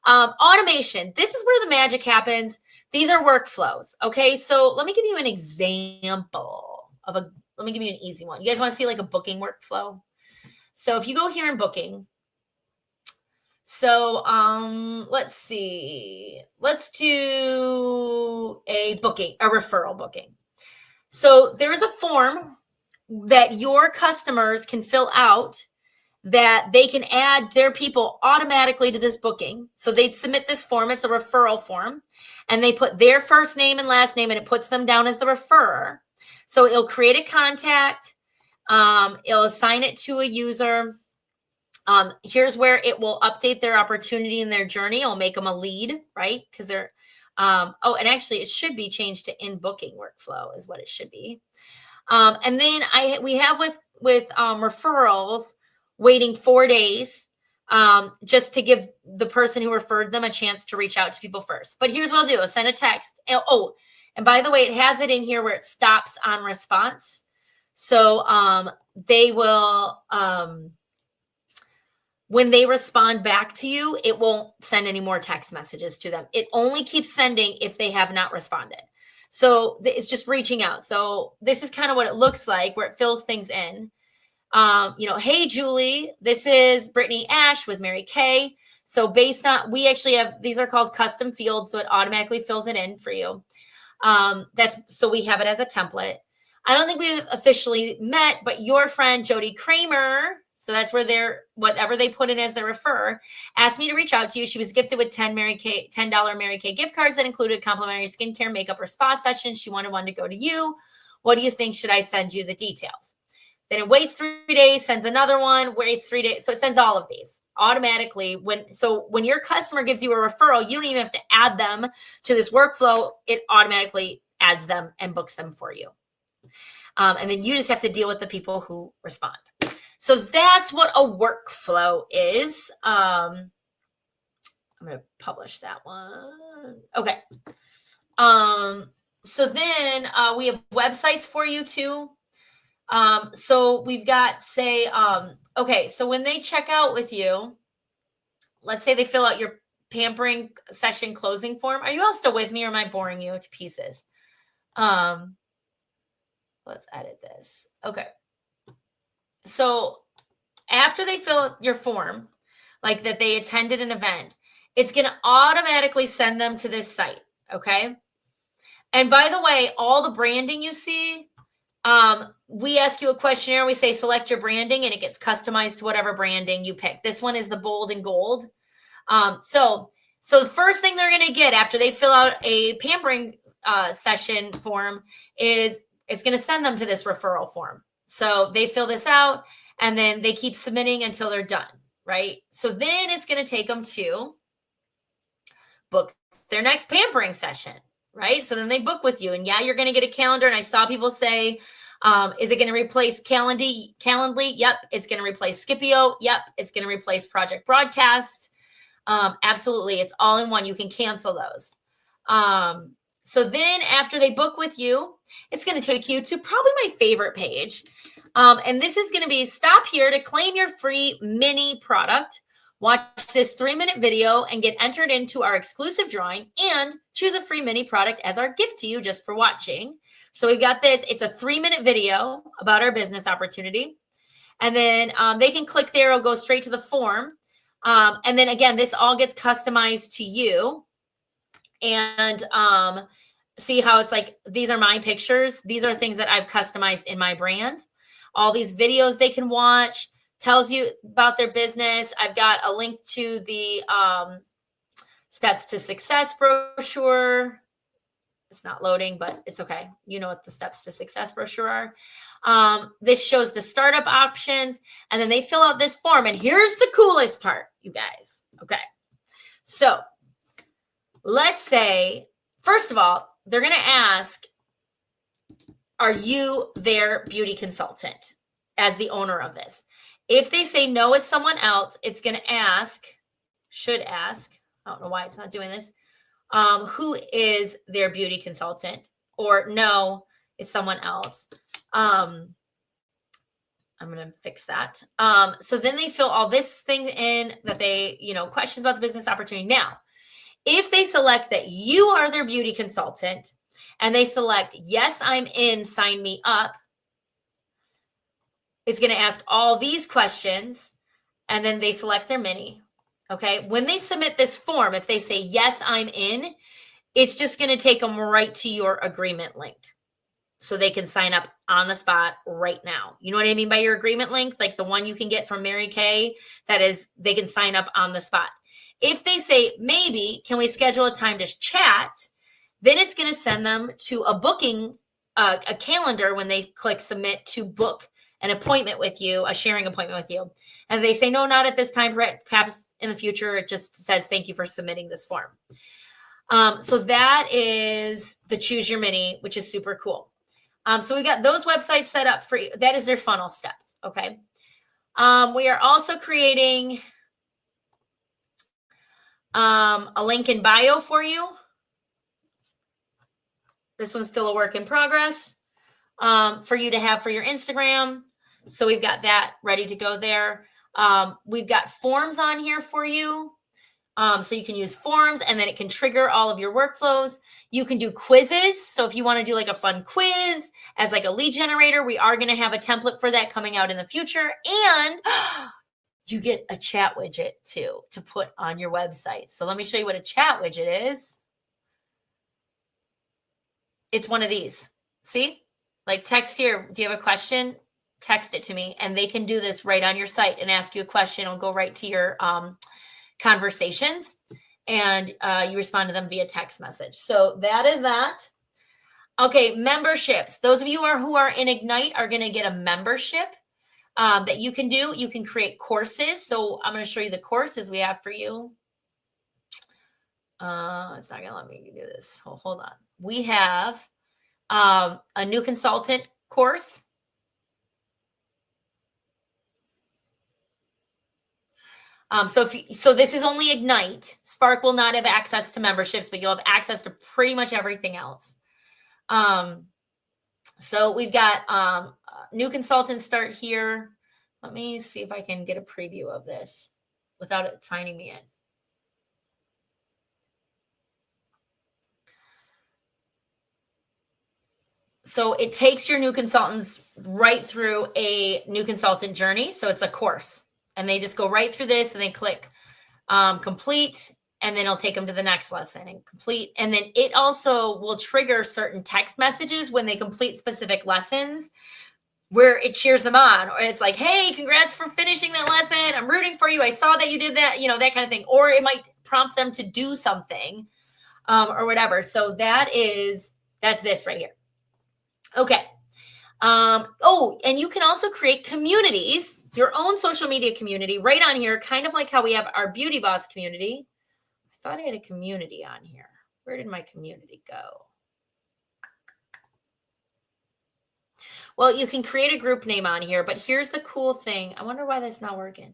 automation, this is where the magic happens. These are workflows. Okay. So let me give you an example of let me give you an easy one. You guys want to see like a booking workflow? So if you go here in booking, so let's see, let's do a referral booking. So there is a form that your customers can fill out that they can add their people automatically to this booking. So they'd submit this form. It's a referral form and they put their first name and last name and it puts them down as the referrer. So it'll create a contact. It'll assign it to a user. Here's where it will update their opportunity and their journey. It'll make them a lead, right? Because they're, oh, and actually it should be changed to in booking workflow is what it should be. And then we have with referrals waiting 4 days just to give the person who referred them a chance to reach out to people first. But here's what I'll do. I'll send a text. Oh, and by the way, it has it in here where it stops on response. So they will, when they respond back to you, it won't send any more text messages to them. It only keeps sending if they have not responded. So it's just reaching out. So this is kind of what it looks like where it fills things in. Hey, Julie, this is Brittany Ash with Mary Kay. So based on, we actually have, these are called custom fields. So it automatically fills it in for you. So we have it as a template. I don't think we've officially met, but your friend Jody Kramer, so that's where whatever they put in as their referrer, asked me to reach out to you. She was gifted with $10 Mary Kay gift cards that included complimentary skincare, makeup, or spa sessions. She wanted one to go to you. What do you think? Should I send you the details? Then it waits 3 days, sends another one, waits 3 days. So it sends all of these automatically. When your customer gives you a referral, you don't even have to add them to this workflow. It automatically adds them and books them for you. And then you just have to deal with the people who respond. So that's what a workflow is. I'm going to publish that one. Okay. So then we have websites for you too. So we've got, say, okay, so when they check out with you, let's say they fill out your pampering session closing form. Are you all still with me, or am I boring you to pieces? Let's edit this. Okay. So after they fill out your form, like that they attended an event, it's going to automatically send them to this site. Okay. And by the way, all the branding you see, we ask you a questionnaire. We say, select your branding, and it gets customized to whatever branding you pick. This one is the bold and gold. So the first thing they're going to get after they fill out a pampering session form is it's going to send them to this referral form. So they fill this out, and then they keep submitting until they're done, right? So then it's going to take them to book their next pampering session, right? So then they book with you, and yeah, you're going to get a calendar. And I saw people say, is it going to replace Calendly? Yep. It's going to replace Scipio. Yep. It's going to replace Project Broadcast. Absolutely. It's all in one. You can cancel those. So then after they book with you, it's going to take you to probably my favorite page. And this is going to be, stop here to claim your free mini product. Watch this 3-minute video and get entered into our exclusive drawing, and choose a free mini product as our gift to you just for watching. So we've got this. It's a 3-minute video about our business opportunity. And then they can click there. It'll go straight to the form. And then again, this all gets customized to you. And see how it's like, these are my pictures. These are things that I've customized in my brand. All these videos they can watch, tells you about their business. I've got a link to the Steps to Success brochure. It's not loading, but it's okay. You know what the Steps to Success brochure are. This shows the startup options, and then they fill out this form. And here's the coolest part, you guys. Okay. So let's say, first of all, they're going to ask, are you their beauty consultant as the owner of this? If they say no, it's someone else, it's going to ask, should ask, I don't know why it's not doing this, who is their beauty consultant, or no, it's someone else. I'm going to fix that. So then they fill all this thing in that they, questions about the business opportunity. Now, if they select that you are their beauty consultant, and they select, yes, I'm in, sign me up, it's going to ask all these questions, and then they select their mini. Okay. When they submit this form, if they say, yes, I'm in, it's just going to take them right to your agreement link. So they can sign up on the spot right now. You know what I mean by your agreement link? Like the one you can get from Mary Kay, that is, they can sign up on the spot. If they say, maybe, can we schedule a time to chat? Then it's going to send them to a booking, a calendar when they click submit to book an appointment with you, a sharing appointment with you. And they say, no, not at this time, perhaps in the future. It just says, thank you for submitting this form. So that is the Choose Your Mini, which is super cool. So we got those websites set up for you. That is their funnel steps. Okay. We are also creating a link in bio for you. This one's still a work in progress for you to have for your Instagram. So we've got that ready to go there. We've got forms on here for you. So you can use forms, and then it can trigger all of your workflows. You can do quizzes. So if you want to do like a fun quiz as like a lead generator, we are going to have a template for that coming out in the future. And you get a chat widget too to put on your website. So let me show you what a chat widget is. It's one of these. See? Like text here. Do you have a question? Text it to me, and they can do this right on your site and ask you a question. It'll go right to your conversations, and you respond to them via text message. So that is that. Okay, memberships. Those of you who are in Ignite are going to get a membership that you can do. You can create courses. So I'm going to show you the courses we have for you. It's not going to let me do this. Hold on. We have a new consultant course. So this is only Ignite. Spark will not have access to memberships, but you'll have access to pretty much everything else. So we've got new consultants start here. Let me see if I can get a preview of this without it signing me in. So it takes your new consultants right through a new consultant journey. So it's a course, and they just go right through this and they click complete, and then it'll take them to the next lesson and complete. And then it also will trigger certain text messages when they complete specific lessons where it cheers them on, or it's like, hey, congrats for finishing that lesson. I'm rooting for you. I saw that you did that, you know, that kind of thing. Or it might prompt them to do something or whatever. So that's this right here. Okay. Oh, and you can also create communities, your own social media community right on here, kind of like how we have our Beauty Boss community. I thought I had a community on here. Where did my community go? Well, you can create a group name on here, but here's the cool thing. I wonder why that's not working.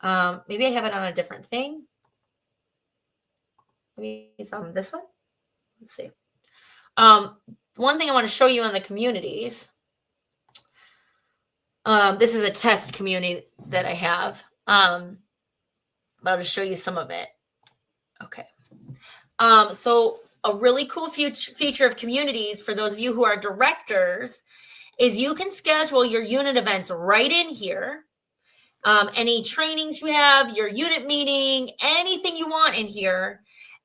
Maybe I have it on a different thing. Maybe it's on this one. Let's see. One thing I want to show you in the communities. This is a test community that I have. But I'll just show you some of it. Okay. So a really cool feature of communities for those of you who are directors is you can schedule your unit events right in here. Any trainings you have, your unit meeting, anything you want in here.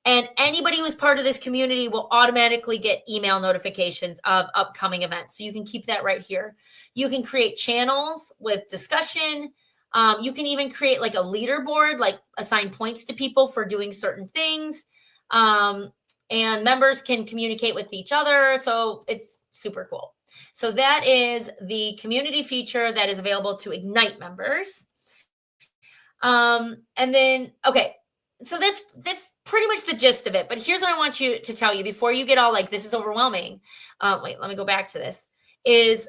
And anybody who is part of this community will automatically get email notifications of upcoming events. So you can keep that right here. You can create channels with discussion. You can even create like a leaderboard, like assign points to people for doing certain things. And members can communicate with each other. So it's super cool. So that is the community feature that is available to Ignite members. And then, okay, so that's pretty much the gist of it. But here's what I want you to tell you before you get all like, this is overwhelming. Wait, let me go back to this. Is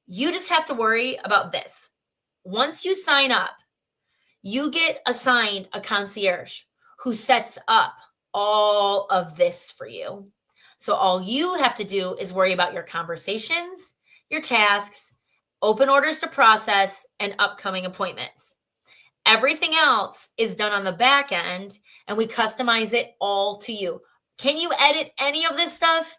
you just have to worry about this. Once you sign up, you get assigned a concierge who sets up all of this for you. So all you have to do is worry about your conversations, your tasks, open orders to process, and upcoming appointments. Everything else is done on the back end, and we customize it all to you. Can you edit any of this stuff?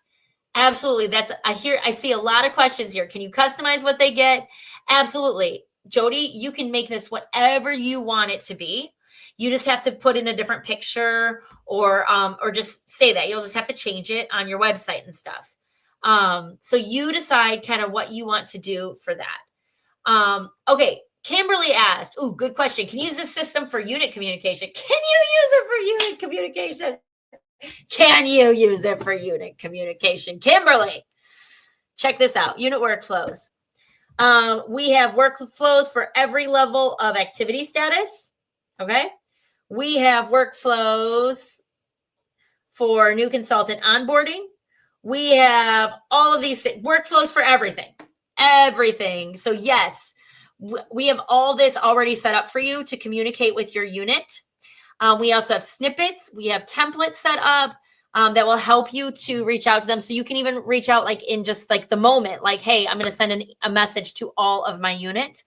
Absolutely. I see a lot of questions here. Can you customize what they get? Absolutely. Jody, you can make this whatever you want it to be. You just have to put in a different picture or just say that. You'll just have to change it on your website and stuff. So you decide kind of what you want to do for that. Okay. Kimberly asked, ooh, good question. Can you use this system for unit communication? Can you use it for unit communication? Can you use it for unit communication? Kimberly, check this out. Unit workflows. We have workflows for every level of activity status. Okay. We have workflows for new consultant onboarding. We have all of these workflows for everything. So yes, we have all this already set up for you to communicate with your unit. We also have snippets. We have templates set up that will help you to reach out to them. So you can even reach out like in just like the moment, like, hey, I'm going to send a message to all of my unit.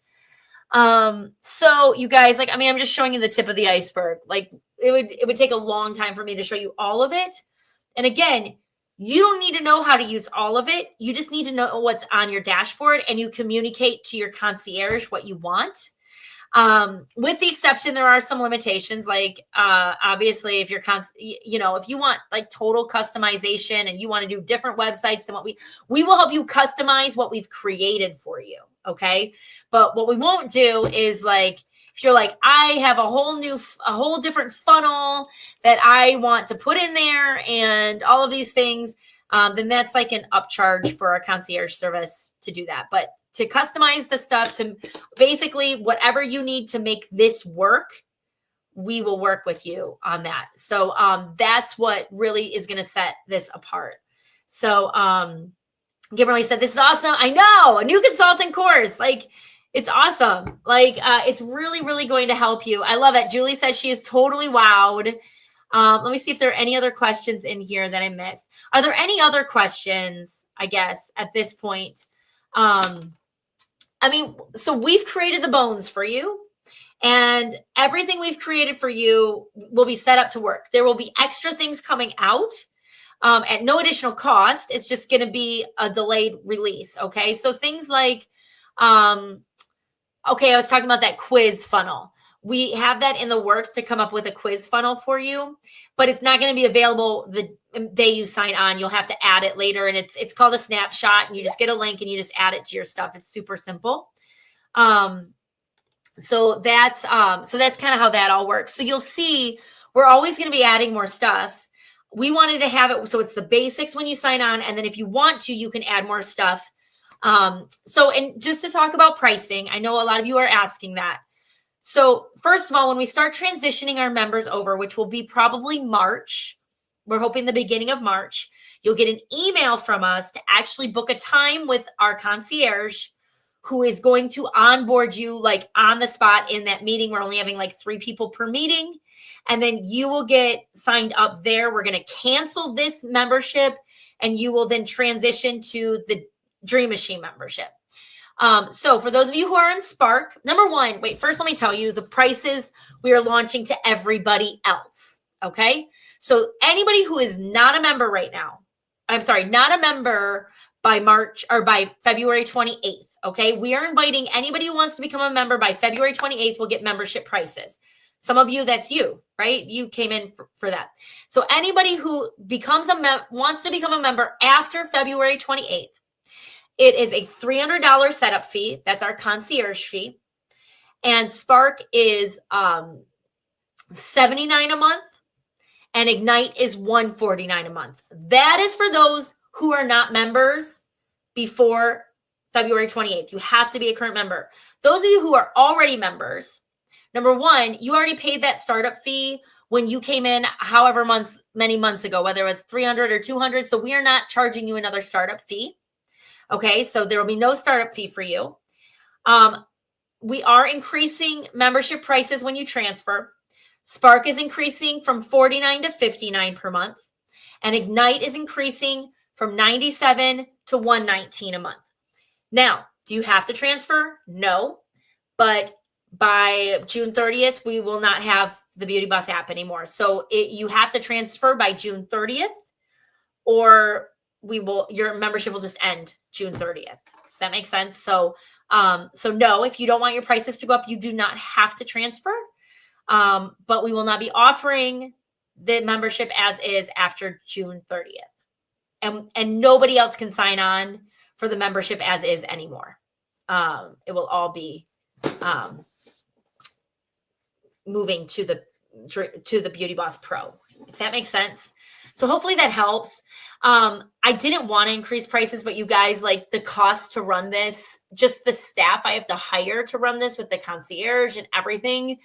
So you guys, like, I mean, I'm just showing you the tip of the iceberg. Like it would take a long time for me to show you all of it. And again, you don't need to know how to use all of it. You just need to know what's on your dashboard, and you communicate to your concierge what you want. With the exception, there are some limitations. Like, obviously if you're, if you want like total customization and you want to do different websites than what we will help you customize what we've created for you. Okay. But what we won't do is like, if you're like, I have a whole different funnel that I want to put in there and all of these things, then that's like an upcharge for a concierge service to do that. But to customize the stuff, to basically whatever you need to make this work, we will work with you on that. So that's what really is going to set this apart. So Kimberly said, this is awesome. I know, a new consultant course. Like, it's awesome. Like, it's really, really going to help you. I love it. Julie says she is totally wowed. Let me see if there are any other questions in here that I missed. Are there any other questions, I guess, at this point? I mean, so we've created the bones for you, and everything we've created for you will be set up to work. There will be extra things coming out at no additional cost. It's just going to be a delayed release. Okay. So things like, okay, I was talking about that quiz funnel. We have that in the works to come up with a quiz funnel for you, but it's not going to be available the day you sign on. You'll have to add it later, and it's called a snapshot, and you just get a link and you just add it to your stuff. It's super simple. So that's kind of how that all works. So you'll see we're always going to be adding more stuff. We wanted to have it so it's the basics when you sign on, and then if you want to, you can add more stuff. So, and just to talk about pricing, I know a lot of you are asking that. So first of all, when we start transitioning our members over, which will be probably March, we're hoping the beginning of March, you'll get an email from us to actually book a time with our concierge who is going to onboard you like on the spot in that meeting. We're only having like 3 people per meeting. And then you will get signed up there. We're going to cancel this membership, and you will then transition to the Dream Machine membership. So for those of you who are in Spark, number one, first let me tell you the prices we are launching to everybody else. Okay. So anybody who is not a member right now, not a member by March or by February 28th. Okay. We are inviting anybody who wants to become a member by February 28th will get membership prices. Some of you, that's you, right? You came in for that. So anybody who becomes wants to become a member after February 28th, it is a $300 setup fee. That's our concierge fee. And Spark is $79 a month, and Ignite is $149 a month. That is for those who are not members before February 28th. You have to be a current member. Those of you who are already members, number one, you already paid that startup fee when you came in many months ago, whether it was 300 or 200. So we are not charging you another startup fee. Okay, so there will be no startup fee for you. We are increasing membership prices when you transfer. Spark is increasing from $49 to $59 per month, and Ignite is increasing from $97 to $119 a month. Now, do you have to transfer? No, but by June 30th, we will not have the Beauty Boss app anymore. So you have to transfer by June 30th, or your membership will just end June 30th. Does that make sense? So no, if you don't want your prices to go up, you do not have to transfer. But we will not be offering the membership as is after June 30th. And nobody else can sign on for the membership as is anymore. It will all be moving to the Beauty Boss Pro, if that makes sense. So hopefully that helps. I didn't want to increase prices, but you guys, like the cost to run this, just the staff I have to hire to run this with the concierge and everything,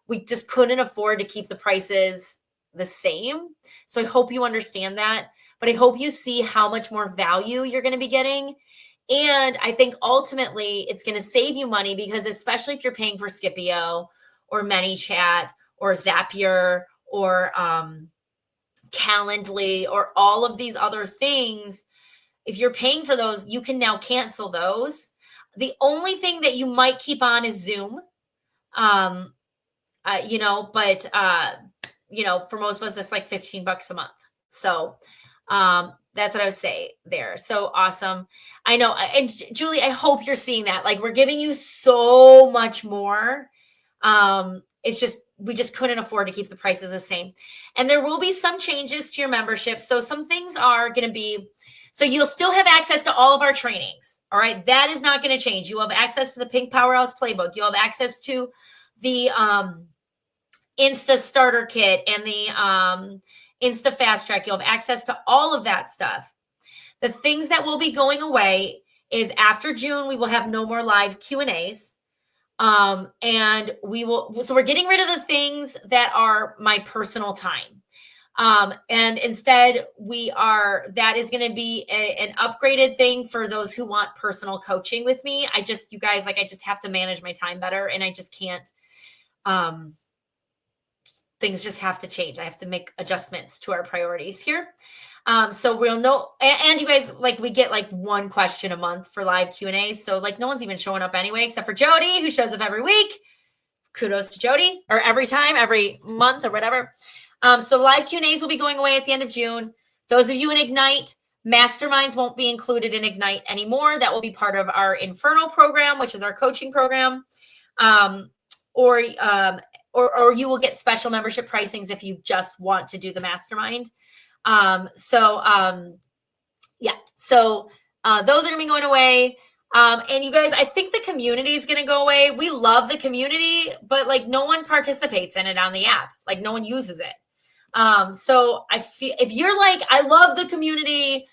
we just couldn't afford to keep the prices the same. So I hope you understand that, but I hope you see how much more value you're going to be getting. And I think ultimately it's going to save you money, because especially if you're paying for Scipio or ManyChat or Zapier or Calendly or all of these other things, if you're paying for those, you can now cancel those. The only thing that you might keep on is Zoom. But for most of us, it's like $15 a month. So that's what I would say there. So awesome. I know. And Julie, I hope you're seeing that. Like, we're giving you so much more. It's just, we just couldn't afford to keep the prices the same. And there will be some changes to your membership. So some things are going to be, so you'll still have access to all of our trainings. All right. That is not going to change. You have access to the Pink Powerhouse Playbook. You'll have access to the Insta Starter Kit and the Insta Fast Track. You'll have access to all of that stuff. The things that will be going away is after June, we will have no more live Q&As. And so we're getting rid of the things that are my personal time. And instead that is going to be an upgraded thing for those who want personal coaching with me. I just have to manage my time better, and I just can't, things just have to change. I have to make adjustments to our priorities here. So we'll know, and you guys, like, we get like one question a month for live Q&A. So like no one's even showing up anyway, except for Jody, who shows up every week. Kudos to Jody, or every month or whatever. So live Q&As will be going away at the end of June. Those of you in Ignite, masterminds won't be included in Ignite anymore. That will be part of our Inferno program, which is our coaching program. Or you will get special membership pricings if you just want to do the mastermind. So those are gonna be going away. And you guys, I think the community is going to go away. We love the community, but like no one participates in it on the app. Like no one uses it. So I feel if you're like, I love the community,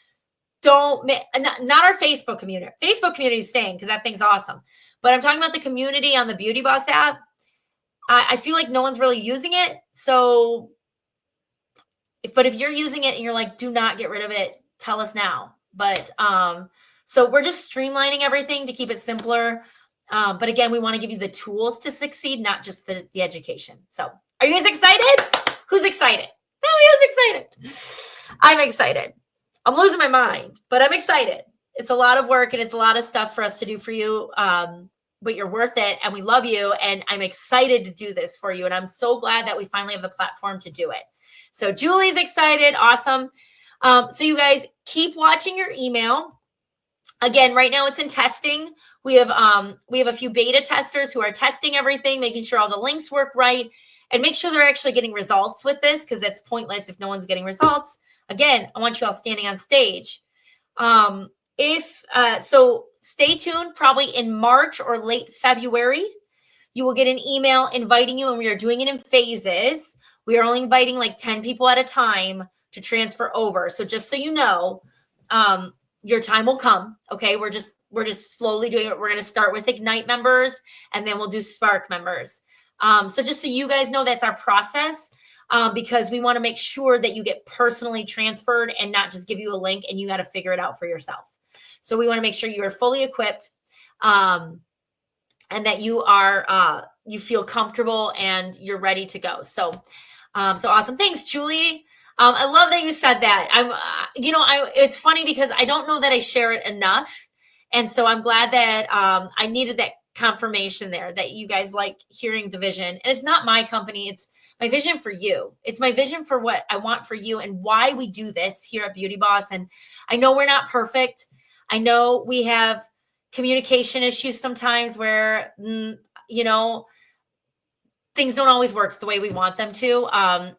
not our Facebook community. Facebook community is staying because that thing's awesome. But I'm talking about the community on the Beauty Boss app. I feel like no one's really using it. So, but if you're using it and you're like, do not get rid of it, tell us now. But, so we're just streamlining everything to keep it simpler. But again, we want to give you the tools to succeed, not just the education. So are you guys excited? Who's excited? Who's excited? I'm excited. I'm losing my mind, but I'm excited. It's a lot of work and it's a lot of stuff for us to do for you. But you're worth it and we love you. And I'm excited to do this for you. And I'm so glad that we finally have the platform to do it. So Julie's excited. Awesome. So you guys keep watching your email. Again, right now it's in testing. We have a few beta testers who are testing everything, making sure all the links work right, and make sure they're actually getting results with this, because it's pointless if no one's getting results. Again, I want you all standing on stage. So stay tuned. Probably in March or late February, you will get an email inviting you, and we are doing it in phases. We are only inviting like 10 people at a time to transfer over. So just so you know, your time will come. Okay. We're just slowly doing it. We're going to start with Ignite members and then we'll do Spark members. So just so you guys know, that's our process, because we want to make sure that you get personally transferred and not just give you a link and you got to figure it out for yourself. So we want to make sure you are fully equipped, and that you are, you feel comfortable and you're ready to go. So awesome. Thanks, Julie. I love that you said that. It's funny because I don't know that I share it enough. And so I'm glad that, I needed that confirmation there, that you guys like hearing the vision. And it's not my company. It's my vision for you. It's my vision for what I want for you and why we do this here at Beauty Boss. And I know we're not perfect. I know we have communication issues sometimes where, things don't always work the way we want them to,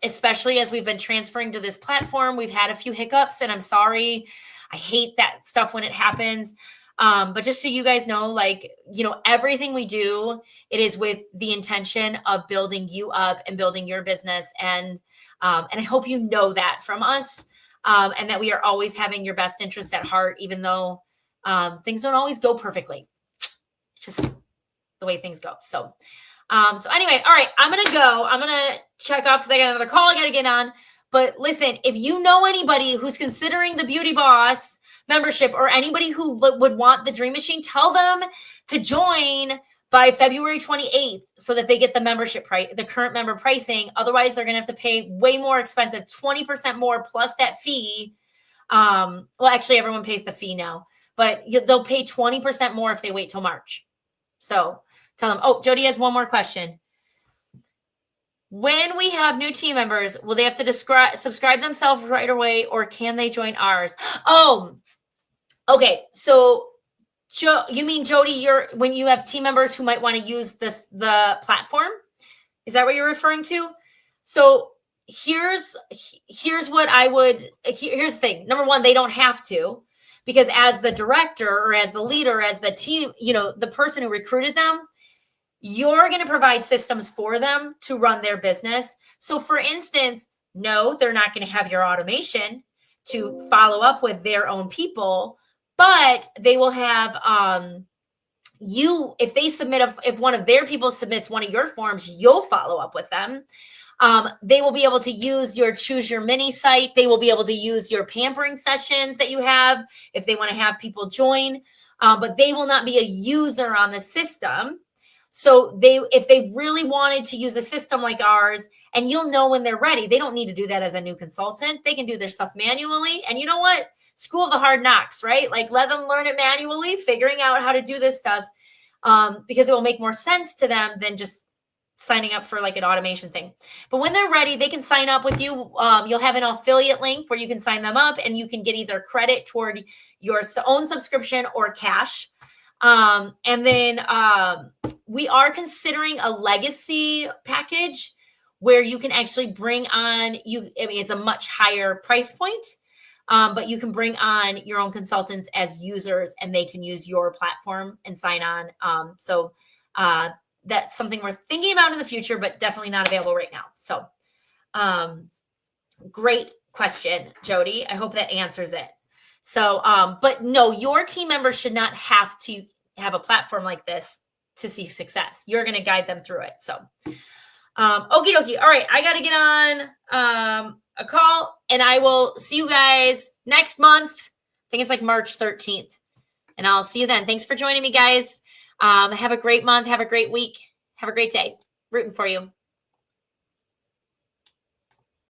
especially as we've been transferring to this platform. We've had a few hiccups and I'm sorry. I hate that stuff when it happens. But just so you guys know, everything we do, it is with the intention of building you up and building your business. And I hope you know that from us, and that we are always having your best interest at heart, even though things don't always go perfectly. It's just the way things go. So anyway, all right, I'm going to go. I'm going to check off because I got another call I got to get on. But listen, if you know anybody who's considering the Beauty Boss membership or anybody who would want the Dream Machine, tell them to join by February 28th so that they get the membership price, the current member pricing. Otherwise, they're going to have to pay way more expensive, 20% more plus that fee. Well, actually, everyone pays the fee now, but they'll pay 20% more if they wait till March. So tell them. Oh, Jody has one more question. When we have new team members, will they have to subscribe themselves right away, or can they join ours? Oh, okay. So, you mean, Jody, when you have team members who might want to use the platform? Is that what you're referring to? So here's what I would. Here's the thing. Number one, they don't have to, because as the director or as the leader, as the team, the person who recruited them, you're going to provide systems for them to run their business. So for instance, no, they're not going to have your automation to follow up with their own people, but they will have, if one of their people submits one of your forms, you'll follow up with them. They will be able to use your Choose Your Mini site. They will be able to use your pampering sessions that you have if they want to have people join, but they will not be a user on the system. So if they really wanted to use a system like ours, and you'll know when they're ready, they don't need to do that as a new consultant. They can do their stuff manually. And you know what? School of the hard knocks, right? Like let them learn it manually, figuring out how to do this stuff, because it will make more sense to them than just signing up for like an automation thing. But when they're ready, they can sign up with you. You'll have an affiliate link where you can sign them up and you can get either credit toward your own subscription or cash. And then we are considering a legacy package where you can actually bring on it's a much higher price point, but you can bring on your own consultants as users and they can use your platform and sign on. So that's something we're thinking about in the future, but definitely not available right now. So great question, Jody. I hope that answers it. So, but no, your team members should not have to have a platform like this to see success. You're going to guide them through it. So, okie dokie. All right. I got to get on a call and I will see you guys next month. I think it's like March 13th and I'll see you then. Thanks for joining me, guys. Have a great month. Have a great week. Have a great day. Rooting for you.